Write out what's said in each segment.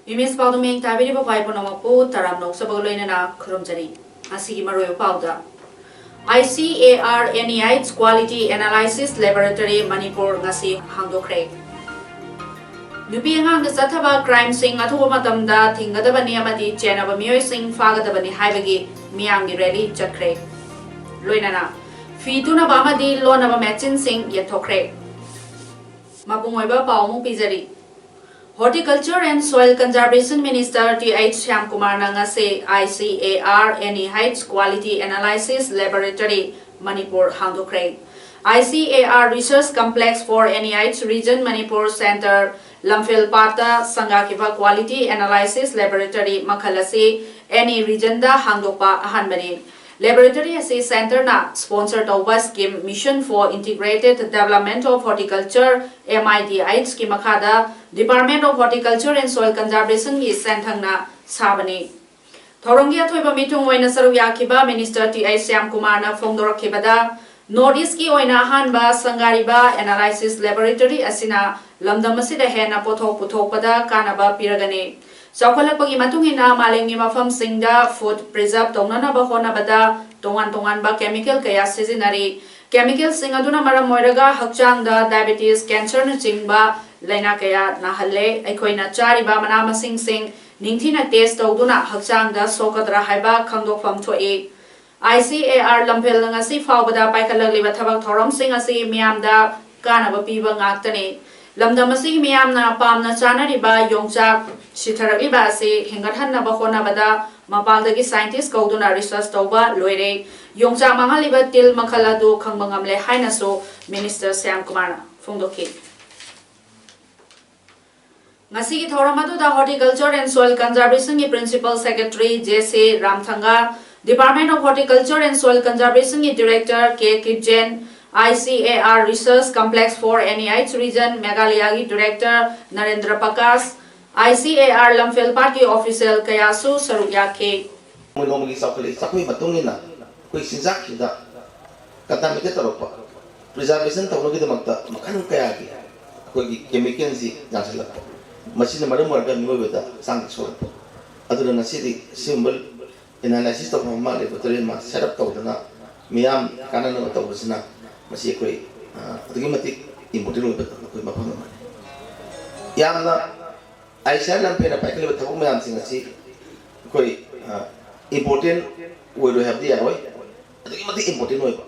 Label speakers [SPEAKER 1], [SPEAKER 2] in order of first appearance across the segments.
[SPEAKER 1] Imis Paudu Ming Tabiri Pai Ponomapu, Taram no Sabolena, Krumjari, Asigi Mario Pauda. ICAR NEI's Quality Analysis Laboratory Manipur Ngasi Hangdokre. Nupiang the Sataba crime sing Atuamatamda, Tingadabani Amadi, Jenaba Mio sing Fagadabani Haibagi, Miangi Reli, Chakre. Luinana. Fituna Bamadi, Lonaba Machin sing Yetokre. Mapungoiba Paumu Pizari. Horticulture and Soil Conservation Minister T.H. Shyamkumar Nangase ICAR NEI's Quality Analysis Laboratory Manipur Hangdokre. ICAR Research Complex for NEI's Region Manipur Center Lamphil Pata Sangakiva Quality Analysis Laboratory Makhalasi NE Region da Hangdokpa Ahanbani. Laboratory Assay Center na sponsored by Scheme Mission for Integrated Development of Horticulture MIDI scheme makada Department of Horticulture and Soil Conservation is Santang na Sabani. Thorongi athoiba mitung oina saru yakiba Minister T.H. Shyamkumar na phongdorakibada Northeast ki oina hanba sangariba analysis laboratory asina lamdam asida hena pothok puthokpada kanaba piragani. Saukalakpagi matungina malengi mafam singda food preserve tongnanaba honabada tongan-tonganba chemical kaya sizinari. Chemical sing aduna maram moiraga hakchangda diabetes cancer na chingba laina kaya nahalle aikoina chariba mana masing sing ningthina test tawduna hakchangda sokadra haiba khangdokpham thoi. ICAR Lamphil ngasi fawbada paikalagliba thabak thorom sing asi miyamda kanaba piba ngaktani. Lamdam asig miyamna pamna chanariba yongchak sitharagliba ase hengathanaba honabada mapangdagi scientist kauduna research tawba loire yongchak mangaliba til makhala du khangbangamle haina so Minister Shyamkumar phongdoki. Ngasi ki thoramadu da Horticulture and Soil Conservation ki Principal Secretary J.C. Ramthanga, Department of Horticulture and Soil Conservation ki Director K. Kitjen, ICAR Research Complex for NEI's Region Meghalaya ki Director Narendra Pakas, ICAR Lamphil Park ki Official Kayasu Sarugyake.
[SPEAKER 2] Normally, Sakui Matungina, quick Sinzakida, Katamita, preservation technology the Makta, Makan Kayaki, Kemikansi, Nasila, Machine Maramaka, Nuveta, Sanksur, other than a city symbol in analysis of Mali, but set up Totana, Miam, Canana, Tobusina. Masih automatic importin with Mapanga. Yamna, I said I'm paying a packet with Toman sing a sea. Important, we will have the away. Automatic importin with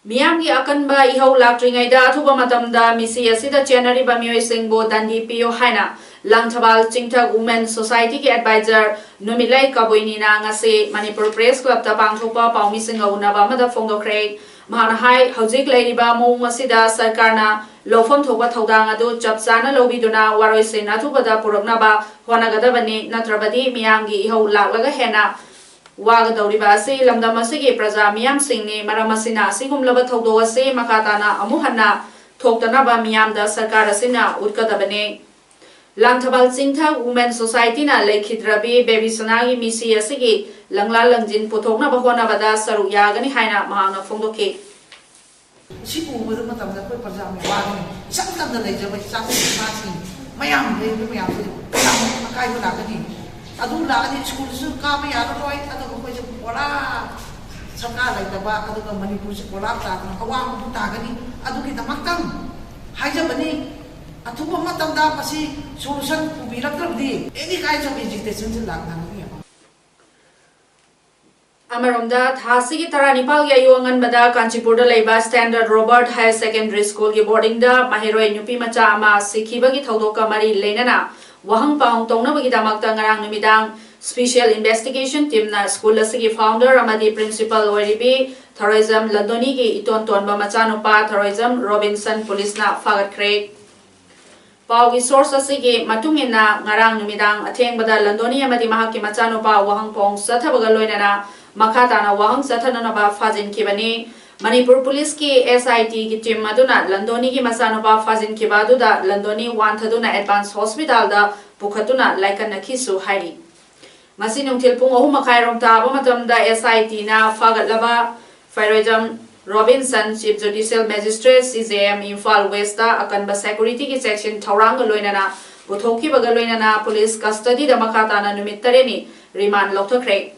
[SPEAKER 1] Miamgi akanba ihaw laktringaida thuba matamda misi asida January ba mioy singbo dandi pio haina Langthabal Chingthak Women Society ki advisor Numilai Kaboinina ngase Manipur Press Club ta pangthokpa paumi singa unaba amada phongdokre mahana hai hojik leiriba mong asida sarkarna lofam thokba thodang adu chapchana lobiduna waroi sen athubada puraknaba honagadabani natrabadi miamgi ihaw laklaga hena Wagadoriba ase lamdam asigi praja miyam singni maramasina asigumlaba thodo ase makatana amuhanna thoktanaba miyamda sarkar asina utkadabane Langthabal Chingthak Women Society na lekhidrabi baby sanagi misi asigi langla langjin puthokna bahona bada saru yagani haina mahana phongdoke
[SPEAKER 3] sibu buru matamda koi praja me wagani saktamda leijaba sakti masi mayam le mayam le akai bu lagani adu lagani school su ka ba ya roi adu ko je pora sarkar leitaba adu ka manipur se pora ta awang bu ta gani adu ki tamaktam haijabani Atupa matamda pasi solution ubiraktrabdi any kinds of agitation in Lagna.
[SPEAKER 1] Amaromda Thasigi Taranipal Yayuangan Bada Kanchipurda Leba Standard Robert Higher Secondary School ki boarding da Mahiroi Nupi Macha Ama Sikhibagi Thodoka Mari Lenana Wahang Paung Tongnabagi Damakta Ngarang Numidang Special Investigation Team na School asigi founder Amadi Principal Oiribi Tourism Ladoni ki Iton Tonba Machanupa Tourism Robinson Police na Fagat Craig Paugi source asigi matungina ngarang numidang athengbada landoni amadi mahaki machanupa wahangpong sathabaga loinana makhatana wahang sathananaba fajin kibani Manipur Police ki SIT ki team maduna landoni ki machanupa fajin kibaduda landoni wanthaduna advanced hospital da pukhatuna laikan nakhisu hairi Masi nungthil pung 3:30 rom taba matamda SIT na fagatlaba Fairoidam Robinson Chief Judicial Magistrate CJM Imphal West da akanba security ki section thorang loinana puthoki baga loinana police custody da makhatana numit tareni remand lokthakre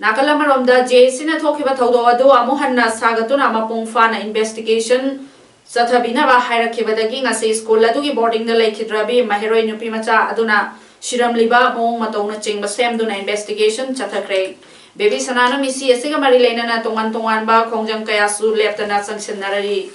[SPEAKER 1] Nakalamarom da JC na thokiba thodo adu amuhanna sagatuna mapung fana investigation sathabina ba hairakibadagi ngasi school adugi boarding da laikhidrabi mahiroi nupi macha aduna shiramliba mong matongna chingba semduna investigation chathakre Baby Sanana Missy Asiga Marilena na tongan ba kongjang kaya su leptana sanctionary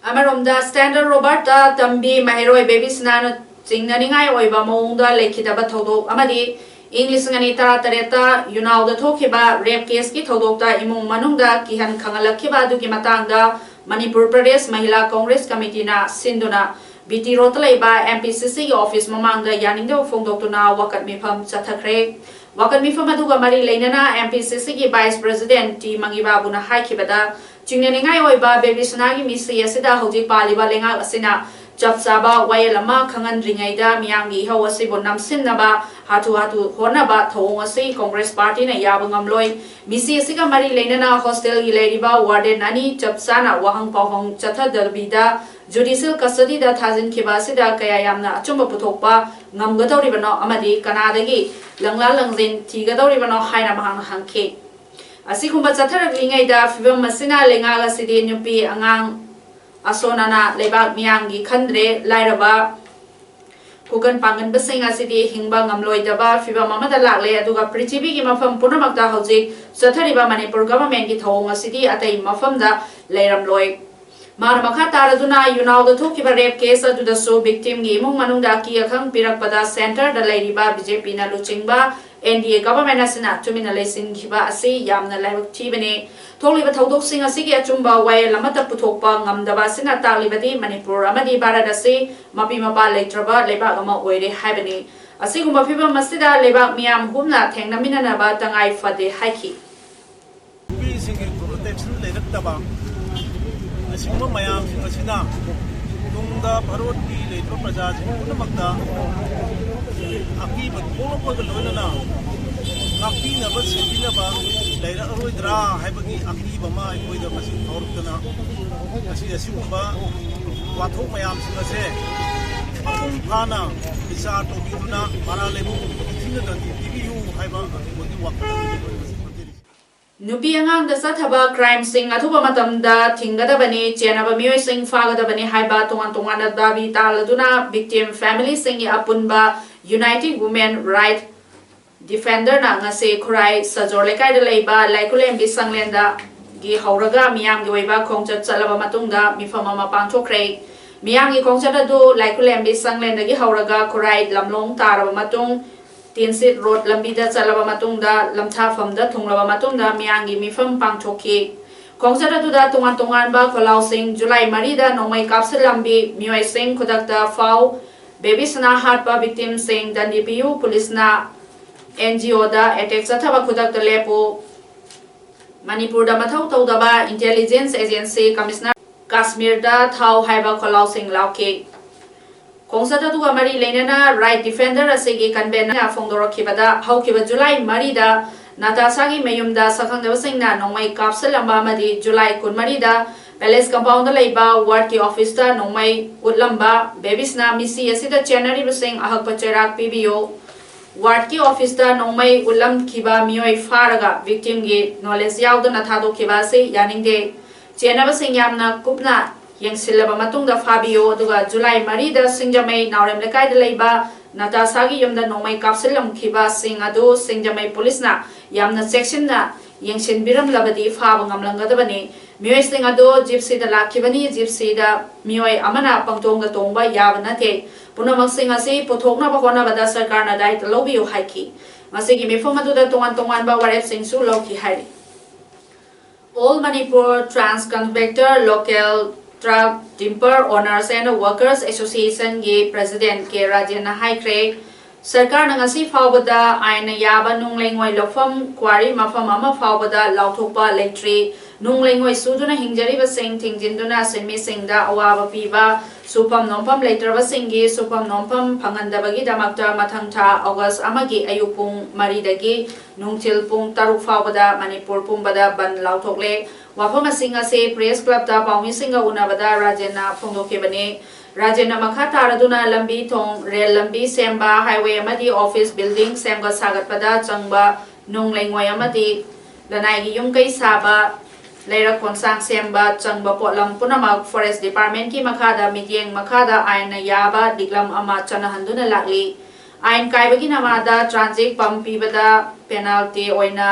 [SPEAKER 1] Amaromda Standard Roberta Tambi Mahiroi Baby Sanana Singnaningai Oiba Monda Lekitaba Todo Amadi English ngani tara tareta Yunau the Tokiba rape case ki Todokta Imung Manungda Kihan Kangalakiba Duki Matanga Manipur Pradesh Mahila Congress Committee na Sinduna BT Rotalaiba MPCC office Mamanga Yaningdo Fongdoktuna Wakat Mifam Chathakre Wakan mifam aduga mari leinana MPCC ki Vice President T Mangibabu na haikibada chingneningai oiba baby sanagi misi asida hojik paliba lenga asina chapsaba wayelama khangandringaida miyangi hawasi bonam sinnaba hatu honaba thong asi Congress Party na yabangamloi misi asiga mari leinana hostel gi leiriba warden ani chapsana wahang pawhong chatha dalbida Judicial custody da thazin kibasida kaya yamna achumba puthokpa ngamgadoribano amadi kanadagi langla langjin thigadoribano haina mahang hangke asikumba chatharaklingai da fibam masina lenga ga sidi nyupi angang asonana lebak miyangi khandre lairaba kugan pangan basing asidi hingba ngamloi daba fibam amada lakle aduga prithvi gi mafam punamakta hojik chathariba Manipur government gi thong asidi atai mafam da leiramloi Marmakha taraduna Yunau the Tokiba rape case to the so victim gi mung manungda ki akhang pirakpada center da leiriba BJP na luchingba NDA government asina tumina lesin khiba ase yamna laibak thibane tholiba thodok sing asigi achumba wai lamata puthokpa ngamdaba sina talibadi Manipur amadi Bharat ase mapi mapa leitraba lebak ama oire haibani asigumba phiba masida lebak miam humna thengnamina na ba tangai fade haiki Asimba mayam asina tungda bharot ki leitro praja punamakta aki batpolo ko loinana aki na ba sebina ba leira aroidra haibagi aki bama aikoida masin thortana asimba wathok mayam singase apung phana bisa to biduna maralemu thina dandi dibiu haiba bodi wakta Nupi angang da sathaba crime sing athuba matamda thingadabani chenaba mioi sing fagadabani haiba tongan da dabi taladuna victim family sing apunba United Women Right Defender na ngase khurai sajor lekai da leiba laikulem bi sanglenda gi hauraga miyam gi oiba khongchat chalaba matungda mifama ma pangthokre miyam gi khongchat adu laikulem bi sanglenda gi hauraga khurai lamlong taraba matung Tinsit road lambida chalaba matungda lamtha famda thunglaba matungda miyangi mifam pangthoki khongsara duda tongan ba kholau sing July 3 da nomai kapsel lambi mioi sing khudakta fau baby sana heart ba victim sing da DPU police na NGO da attack chathaba khudakta lepo Manipur da mathau tawdaba intelligence agency commissioner Kashmir da thau haiba kholau sing lauke Kongsata tuga mari leinana right defender asegi conven na fongdoro kibada haukiba July 3 da Natasha gi mayumda sakhangdaba singna nongmai kapsel amba madi July 13 da palace compound laiba ward ki office da nongmai utlamba babies na misi asida January basing ahak pacherak PBO ward ki office da nongmai ulam kiba mioi faraga victim gi knowledge yaudana thado kiba se yaningde chenaba sing yamna kupna yang silaba matungda Fabio aduga July 3 da Singjamai Naurem lekai da leiba Natasha gi yumda nomai kapselam khiba sing adu Singjamai police na yamna section na yang sinbiram labadi faba ngamlangadabani mioi sing adu gypsy da lakhibani gypsy da mioi amana pangtongda tongba yabana te punamak sing ase pothokna ba hona bada sarkar na dai lobiu haiki masigi mifam adu da tongan ba warep sing su loki hari All Manipur Trans Convector Local Truck Timber Owners and Workers Association ge President K Rajena Haikre Sarkar na ngasi fawbada aina yaba nunglengoi lofam quarry mafam ama fawbada lauthopa electric nunglengoi suduna hingjariba sing thingjinduna semi singda awaba piba supam nompam laterba singi supam nompam phangandabagi damakta mathangtha August amagi ayupung maridagi nungtil pung taruk fawbada Manipur pumbada ban lauthokle wafam singa se press club ta paumi singa unabada Rajena phongdokebani Rajena makha taraduna lambi thong rail lambi semba highway amadi office building semga sagatpada changba nunglengoi amadi lanai gi yumkai saba leira khonsang semba changba potlam punamak forest department ki makhada mityeng makhada aina yaba diklam ama chanahanduna lakli ain kaibagi namada transit pump bada penalty oina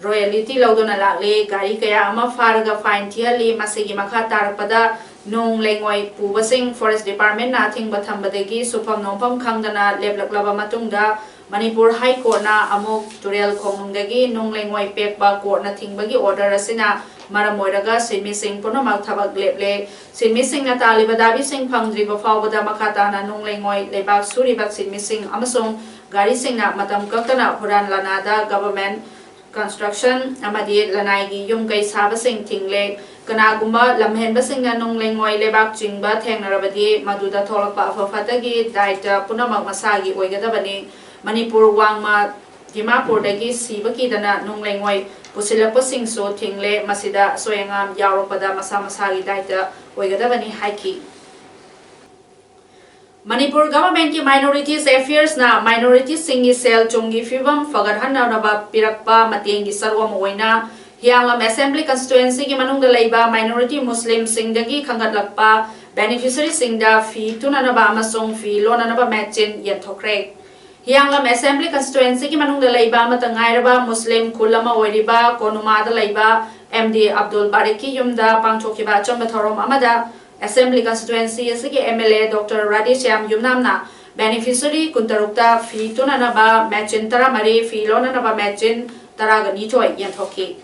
[SPEAKER 1] royalty lauduna lakli gari kaya ama farga fine thiali masigi makha tarpada nung lengoi pubasing forest department na thing batham badegi supam nopam khangdana leblaklaba matungda Manipur High Court na amuk turel khongnungdagi nung lengoi pekba court na thingbagi order asina maramoiraga sinmi sing punamak thabak leple sinmi sing na talibadabi sing phangdriba fawbada makhata na nung lengoi lebak suribak sinmi sing amasong gari sing na matam kaktana huran lanada government construction amadi lanai gi yumkai sabasing thingle kanagumba lamhenba singna nunglengoi lebak chingba thengnarabadi maduda tholakpa afafatagi daita punamak masagi oigadabani Manipur wangma Dimapur dagi sibaki dana nunglengoi pusilakpa singso thingle masida soyangam yawropada masa masagi daita oigadabani haiki Manipur government ki minorities affairs na minorities singi sel chungi fibam fagarhanna naba pirakpa matengi sarwam oina Hianglam Assembly constituency ki manungda leiba minority Muslim singdagi khangatlakpa beneficiary singda fee tunanaba amasong fee lonanaba matchin yanthokre Hianglam Assembly constituency ki manungda leiba matangairaba Muslim khulama oiriba konumada leiba MD Abdul Bariki yumda pangchokiba chamba thorom amada Assembly constituency asigi MLA Dr. Radishyam Yumnamna beneficiary kuntarukta fee tunanaba matchin taramari fee lonanaba matchin taragani choi yanthoki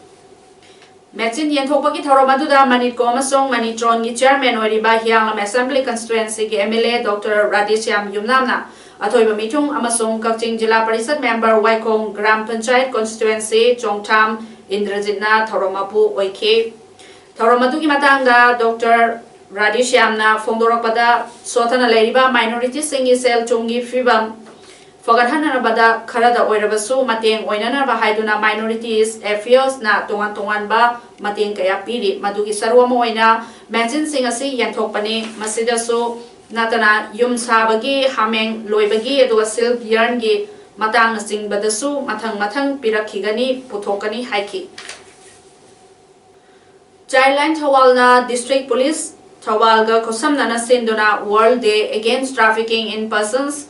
[SPEAKER 1] Matchin Yantopaki Thoromaduda Manitko Amasong Manitron gi chairman Oriba Hianglam Assembly constituency gi MLA Dr. Radishyam Yumnamna Athoiba Mitung Amasong Kakching Jila Parisad member Waikong Gram Panchayat constituency Chongtham Indrajitna Thoromapu Oike Thoromadugi matangda Dr. Radishyamna Fongdorakpada Sotana Leriba minority singi sel chungi fibam Fogadhanabada Karada Oirabasu Mateng Oinanaba Haiduna minorities affairs na tongan ba Mateng kaya piri Madugi Sarwamoina Matchin Singasi Yantokpani Masidasu Natana Yum Sabagi Hameng Loibagi Edua Silk Yarngi Matang Sing Badasu Matang Pirakigani Putokani Haiki Jailand Tawalna District Police Tawalga Kosamnana Sinduna World Day Against Trafficking in Persons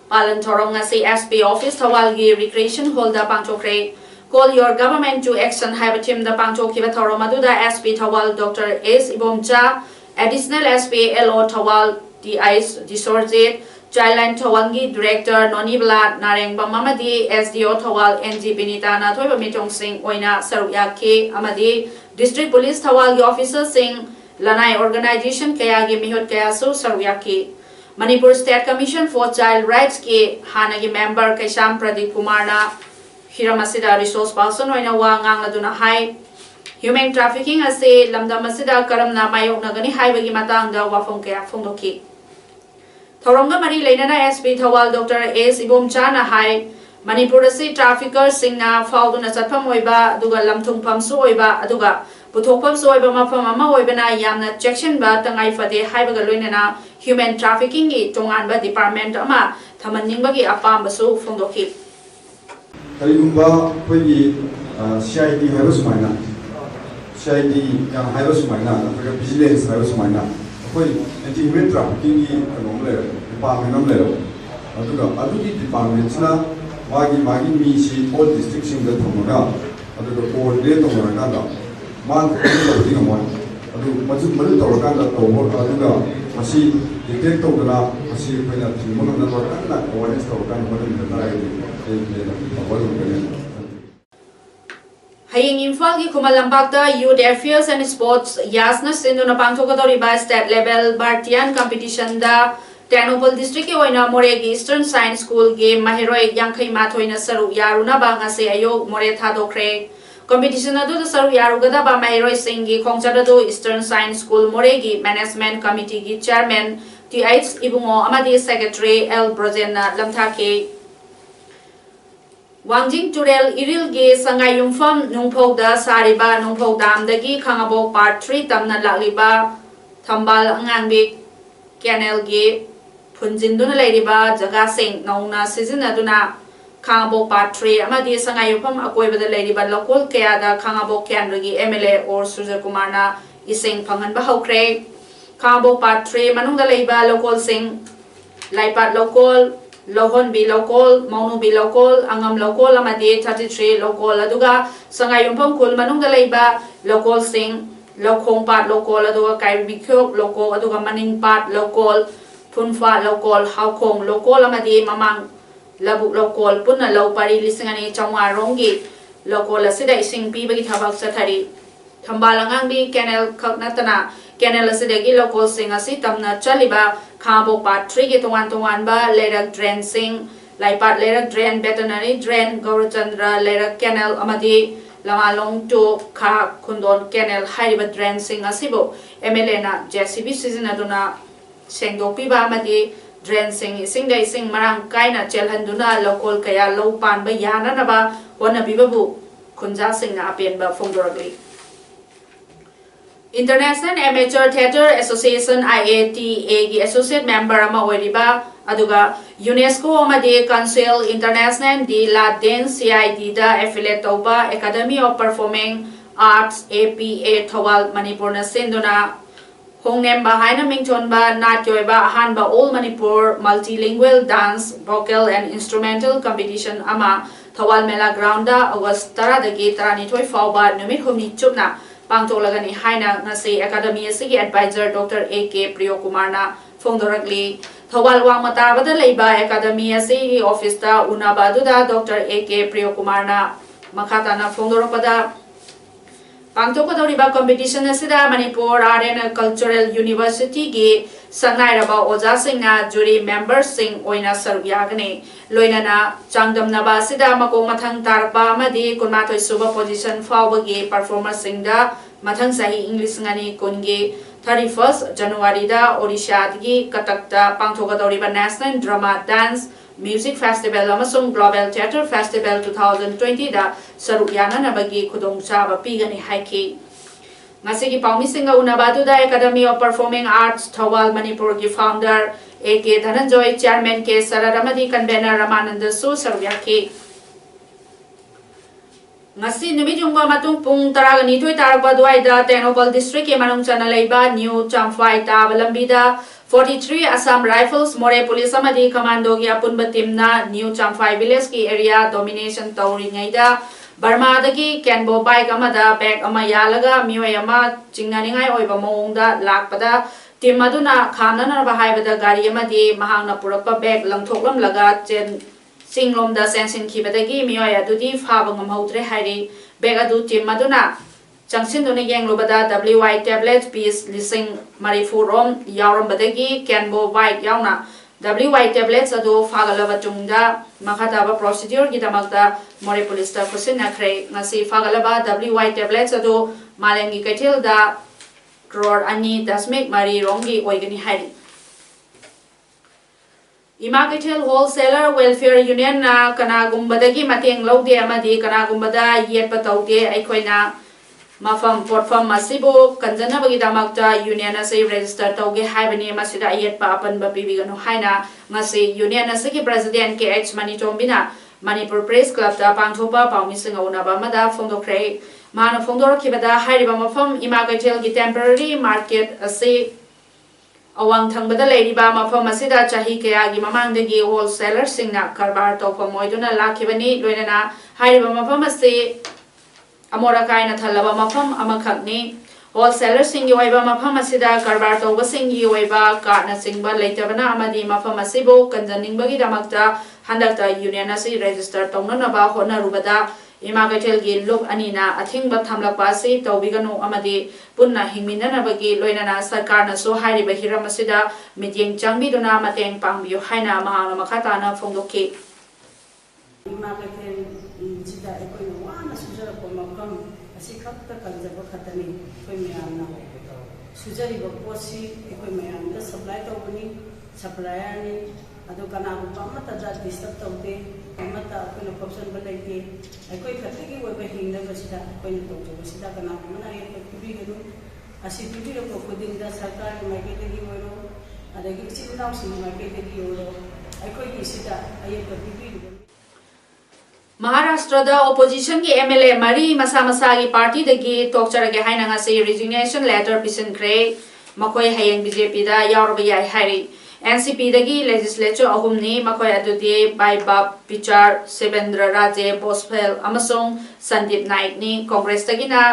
[SPEAKER 1] Palan Thorong ngasi SP Office Thawalgi Recreation Hall da pangchokre Call your government to action habitim da pangchokiba Thorom aduda SP Thawal Dr. S. Ibomcha Additional SP LO Thawal D.I.S. Disorjit Jailan Thawangi Director Nonibla Narengba Mamadi SDO Thawal NG Binita na Thoiba Mitong Singh Oina Saruyake Amadi District Police Thawalgi Officer Singh Lanai Organization Kayagi Mihut Kayasu Saruyake Manipur State Commission for Child Rights ki hanagi member Kaisham Pradeep Kumar na Hiramasida resource person oina wa ngangladuna hai human trafficking ase lamdamasida karamna mayoknagani haibagi matangda wafong kaya phongdoki Thoronga mari leinana SP Thawal Dr. S. Ibomcha na hai Manipur ase trafficker singna fauduna chatpham oiba aduga lamthungpham su oiba aduga Puthokpam soiba mafam ama oibana yamna section ba tangai fade haibaga loinana human trafficking gi tonganba department ama thamanningbagi apambasu phongdoki
[SPEAKER 4] Kaligumba pagi CID haiba sumaina CID yang haiba sumaina atau vigilance haiba sumaina koi anti human trafficking gi kanomle department namle adugi department na magi misi all district sing da thomaga aduga coordinate tongara Man thing amon adu malu tawakanda tawor aduga masi detect tawdana masi pena thimon na tawakanda awareness tawakan madam na
[SPEAKER 1] Haying Imphal ki Khumal Lampak Youth Affairs and Sports Yasna Sinduna Pangthokadoriba State Level Bhartiyan Competition da Ternopal District ki oina More ki Eastern Science School ge Mahiroi Yankhai Mathoina Saru Yaruna ba ngase ayo More thadokre competition adu da saru yarugada ba Mahiroi Singh gi khongchadadu Eastern Science School More gi Management Committee gi Chairman TH Ibungo amadi Secretary L Brojena Lamthake Wangjing Turel Iril ge Sangai Yumfam Nungphau da Sariba Nungphau Dam dagi Khangabo Part 3 tamna lakliba Thambal Angangbi Canal ge Phunjinduna leiriba jaga sing nauna sizinaduna Khangabo Part 3 amadi Sangai Yumfam akoibada leiriba local kaya da Khangabo Canragi MLA or Surya Kumarna ising phanganba hokre Khangabo Part 3 manungda leiba local sing Laipat local Lohon B local, Maunu B local, Angam local, Amadi 33 local, Aduga, Sangai Yumpam Kul Manung Dalaiba, local sing, Lokong part local, Aduga Kaibikyo local, Aduga Maning part local, Punfa local, Haukong local, Amadi Mamang, Labu local, Puna low pari listening Changwa Rongi, local Asida sing Pibaki Tabak Satari, Tambalangang B Canal Kaknatana, Canal Asidagi local sing Asitamna Chaliba. Khangabo Part 3 ke tuan ba lerak drain sing laipat lerak drain veterinary drain Gaurachandra lerak canal amadi lamalong to kha khundon canal haiba drain sing asibo MLA na JCB sizinaduna sengdopi ba amadi drain sing dai sing marang kaina chelhanduna local kaya low pan ba yana na ba wana bibabu khunja sing na apen ba fongdoragli International Amateur Theatre Association IATA gi associate member ama oiriba aduga UNESCO amadi Council International de la Dance CID da affiliate toba Academy of Performing Arts APA Thawal Manipur na sinduna hongnem ba haina mingchon ba natyoy ba han ba all Manipur multilingual dance vocal and instrumental competition ama Thawal Mela Ground da August 10 dagi 32 fawba numit humni chupna Pangtolagani Haina Nasi Academy Sigi Advisor Dr. A.K. Priyokumarna Fongdorakli Thawal Wangmatabada Leiba Academy Sigi Office da Unabaduda Dr. A.K. Priyokumarna Makatana Fongdorapada Pangtokadoriba competition Asida Manipur Art and Cultural University Gi Sangairaba Oja Singna jury member Sing Oina Sarbyagani Loinana Changdamnaba Sida Makong Mathang Tarpa Madi Kunmatoi Suba position Fawagi performer Singda Mathang Sahi English Ngani Kungi 31st January da Odisha Gi Katakta Pangtokadoriba National Drama Dance Music Festival amasung Global Theatre Festival 2020 da Sarukyana nabagi khudong chaba pigani haiki ngasigi paumisinga unabadu da Academy of Performing Arts Thawal Manipur gi founder A.K. Dhananjoy Chairman K. Sararamadi Convener Ramananda Su Sarukyaki ngasi numijungba matung pung taragani toy tarba duai da Ternopal District ke manung chana leiba New Champhai ta balambida 43 Assam Rifles More Police Amadi Commando gi apunba team na New Champhai Village ki area domination tawri ngaida Burma dagi Kenbo bike amada bag ama yalaga mioi ama chingnaningai oiba mongda lakpada team aduna khamnana bahaibada gari amadi mahangna purakpa bag langthoklam laga chen singlomda sensin khibadagi mioi adudi phaba ngamhautre hairi bag adu team aduna Changsin duni yang lubada WY tablet piece lising marifurom yauram badagi Kenbo white yauna WY tablets adu fagalaba tungda makataba procedure gidamakta More Police ta kusina kre ngasi fagalaba WY tablets adu malengi katil da crore ani dasmik mari rongi oigani hari Imagatil Wholesaler Welfare Union na kanagumbadagi mateng lawde amadi kanagumbada yetpa tawde aikoina Mafam Portfam Masibo, Kanjana Bagidamakta, Union as a register Toge Habani Masida Yet Papan Babigano Haina, Masi, Union as a President KH Manitombina, Manipur Press Club, the Pangtopa, Paumising Unabamada, Fondo Cray, Mana Fondor Kibada, Haribamafam, Imagatil, temporary market, a say Awang Tangbada Lady Bama from Masida Chahikea, Gimamang the Gi wholesaler, Singna, Karbar, Topa Moiduna, Lakibani, Luena, Haribamafam, a say Amorakai na thalaba mafam amakhakni wholesaler singi oiba mafam asida karbar tawba singi oiba kana singba leitabana amadi mafam asibo kanjanningbagi damakta handakta union asi register tawnanaba honarubada इमा कैथेलगी loop अनीना अथिंगबा थामलकपा से तौबिगनु अमदि पुन्ना हिंगमिननबगी लोइनना सरकारनसु हाइरिबा Hiram असिदा meeting चांगबिदुना मतेंग पांगबियु हाइना महांगना मखाताना फोंदोखि
[SPEAKER 5] इमा कैथेल जिदा एकोइ वाना सुजरपा मफम असि खत्ता कंजबा खतनी कोइ मियामना सुजरिबा पोसी एकोइ मियामदा supply तौबनी supplier ने अदो कनागुपा अमता डिस्टर्ब तौदे अमता अखोइना प्रॉब्लम लेते अखोइ खत्तिगी ओइबा हिंगदबसिदा अखोइना तौजबसिदा कनागुमना ये पिबिगनु असि पिबिरको खुदिंदा सरकार माइकेदगी ओइरो अदगी चिनाउसिंग माइकेदगी ओइरो अखोइगी सिदा अयेबा पिबिगनु
[SPEAKER 1] महाराष्ट्र ओपोजिशन की MLA मरी मसा मसा की पार्टी दगी तोकचरगे हाइना ngasi resignation letter पिसनख्रे मखोय हयेंग BJP दा यावरबा याय हाइरि NCP दगी legislature अहुमनी मखोय अदुदि बाइबाब पिचार सेवेंद्र राजे बोसफेल अमसोंग संदीप नाइक नि कांग्रेस दगिना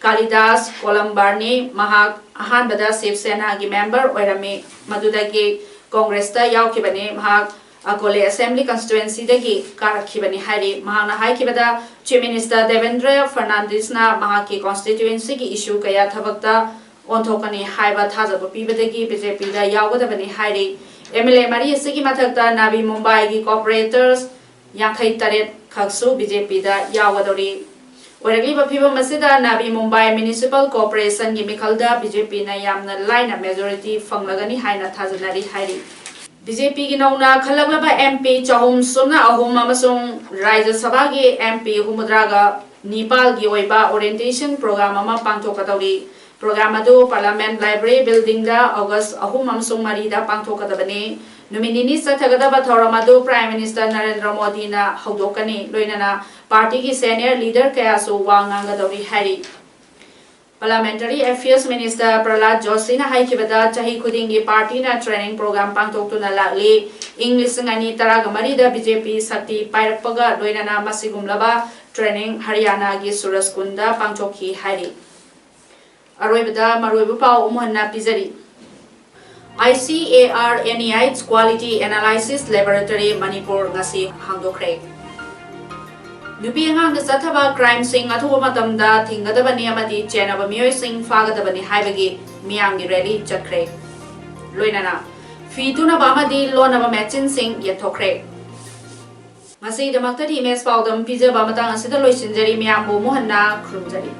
[SPEAKER 1] कालिदास कोलंबार नि महाक अहानबदा शिवसेना की मेंबर ओइरमी मदुदगी कांग्रेस दा यावखिबने महाक अकोले असेंबली कंस्टिट्युएंसी दगी कारखिबनी हाइरि महाना हाइखिबदा चीफ मिनिस्टर देवेंद्र फर्नांडिस ना महाकी कॉन्स्टिट्युएंसी की इशू कया थबकता ओंथोकनी हाइबा थाजब पीबदगी BJP दा यावगदबनी हाइरि MLA मरी असगी मथकता नाबी मुंबई की कॉर्पोरेटर्स 53 खक्सु BJP दा यावगदोरी ओरगलिबा फिबम मसिदा नाबी मुंबई म्युनिसिपल कॉर्पोरेशन की मिखलदा BJP ना यामना लाइन मेजॉरिटी फंगलगनी हाइना थाजनारी हाइरि BJP की नौना खलगलबा MP चहुम सुमना अहुम अमसुंग राज्य सभा की MP हुमुद्रागा नेपाल की ओइबा ओरिएंटेशन प्रोग्राम अमा पांथोकदौरी प्रोग्राम अदु पार्लियामेंट लाइब्रेरी बिल्डिंग दा अगस्त अहुम अमसुंग मरीदा पांथोकदबने नुमिनिनी सथगदबा थौरम अदु प्राइम मिनिस्टर नरेंद्र मोदी ना हौदोकनी लोइनना पार्टी की सीनियर लीडर कयासु वांगांगदौरी हाइरि Parliamentary Affairs Minister Prahlad Joshi na haikibada chahi khudingi party na training program pangtokuna lakli English ngani taraga marida BJP sakti pairakpaga loinana masigumlaba training Haryana gi Suraskunda pangtokhi hairi aroibada maroibu pau umhanna pizari ICARNEI's Quality Analysis Laboratory Manipur ngasi hangdokre नुपी अंगांग सथबा crime सिंग अथुबा मतमदा थिंगदबनी अमदि चेनबा मियोय सिंग फागदबनी हाइबगी मियांगी रैली चक्रे लोइनाना फीतुना बामदि लोनबा मैचिन सिंग यथोख्रे मसी दमक्तदि इमेज पाउदम पिजबा मतंग असिदा लोइसिनजरी मियांबो मोहन्ना खुरुमजरी।